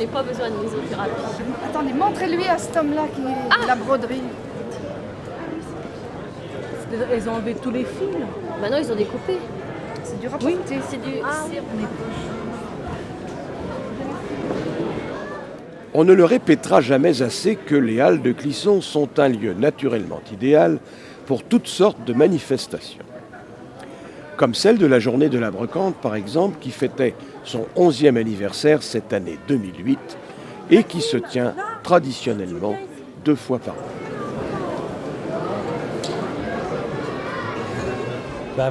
n'ait pas besoin de mésothérapie. Attendez, montrez-lui à cet homme-là qui est la broderie. Ils ont enlevé tous les fils. Maintenant, ils ont découpé. C'est du rapporté. C'est du... On ne le répétera jamais assez que les Halles de Clisson sont un lieu naturellement idéal pour toutes sortes de manifestations. Comme celle de la Journée de la Brocante, par exemple, qui fêtait son 11e anniversaire cette année 2008 et qui se tient traditionnellement 2 fois par an.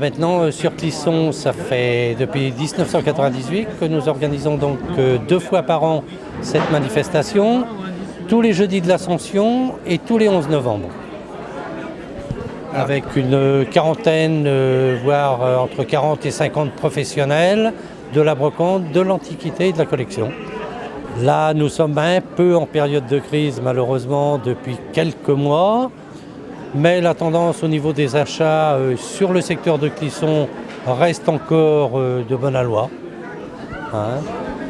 Maintenant, sur Clisson, ça fait depuis 1998 que nous organisons donc 2 fois par an cette manifestation, tous les jeudis de l'Ascension et tous les 11 novembre. Avec une quarantaine, voire entre 40 et 50 professionnels de la brocante, de l'Antiquité et de la collection. Là, nous sommes un peu en période de crise, malheureusement, depuis quelques mois. Mais la tendance au niveau des achats sur le secteur de Clisson reste encore de bonne aloi.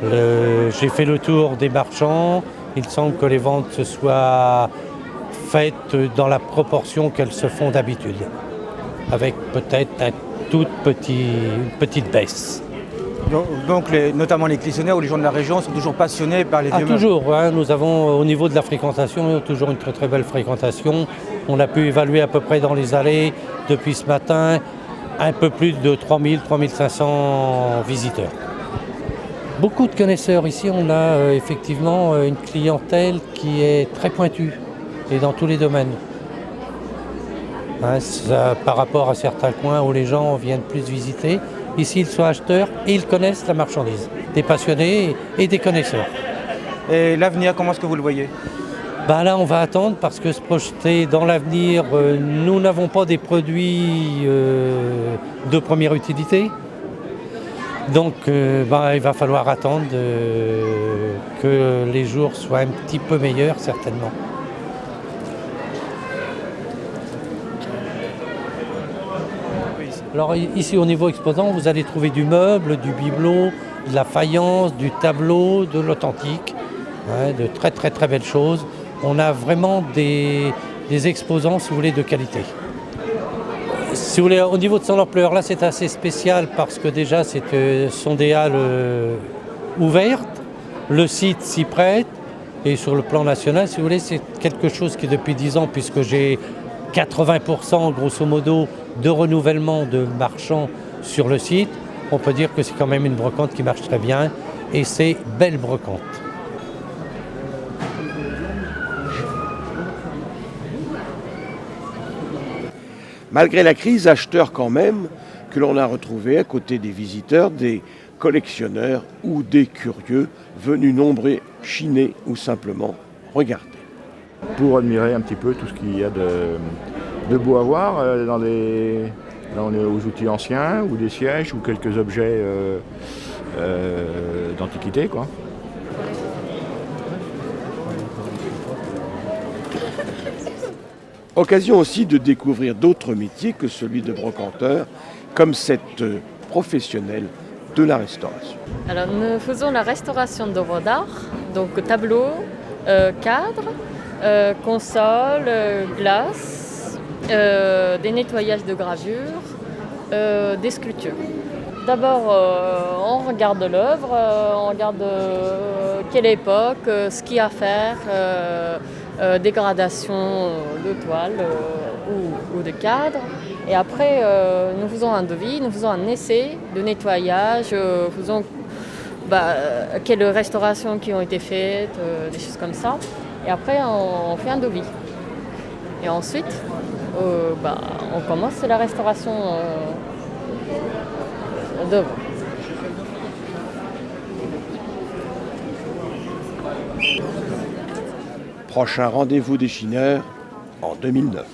J'ai fait le tour des marchands. Il semble que les ventes se soient faites dans la proportion qu'elles se font d'habitude, avec peut-être une petite baisse. Donc notamment les Clissonnaires ou les gens de la région sont toujours passionnés par les vieux meubles. Toujours, nous avons au niveau de la fréquentation toujours une très très belle fréquentation. On a pu évaluer à peu près dans les allées depuis ce matin un peu plus de 3500 visiteurs. Beaucoup de connaisseurs ici, on a effectivement une clientèle qui est très pointue et dans tous les domaines. Par rapport à certains coins où les gens viennent plus visiter. Ici, ils sont acheteurs et ils connaissent la marchandise. Des passionnés et des connaisseurs. Et l'avenir, comment est-ce que vous le voyez ? Là, on va attendre parce que se projeter dans l'avenir, nous n'avons pas des produits de première utilité. Donc, il va falloir attendre que les jours soient un petit peu meilleurs, certainement. Alors ici au niveau exposant, vous allez trouver du meuble, du bibelot, de la faïence, du tableau, de l'authentique, de très très très belles choses. On a vraiment des exposants, si vous voulez, de qualité. Si vous voulez, au niveau de son ampleur, là c'est assez spécial parce que déjà ce sont des halles ouvertes, le site s'y prête et sur le plan national, si vous voulez, c'est quelque chose qui depuis 10 ans, puisque j'ai 80% grosso modo de renouvellement de marchands sur le site, on peut dire que c'est quand même une brocante qui marche très bien et c'est belle brocante. Malgré la crise, acheteurs quand même, que l'on a retrouvé à côté des visiteurs, des collectionneurs ou des curieux venus nombreux chiner ou simplement regarder. Pour admirer un petit peu tout ce qu'il y a de beau à voir là on est aux outils anciens ou des sièges ou quelques objets d'antiquité, quoi. Occasion aussi de découvrir d'autres métiers que celui de brocanteur, comme cette professionnelle de la restauration. Alors nous faisons la restauration d'œuvres d'art, donc tableaux, cadres, consoles, glaces, des nettoyages de gravures, des sculptures. D'abord, on regarde l'œuvre, on regarde quelle époque, ce qu'il y a à faire, dégradation de toile ou de cadre. Et après, nous faisons un devis, nous faisons un essai de nettoyage, faisons quelles restaurations qui ont été faites, des choses comme ça. Et après, on fait un devis. Et ensuite, on commence la restauration d'œuvres. Prochain rendez-vous des chineurs en 2009.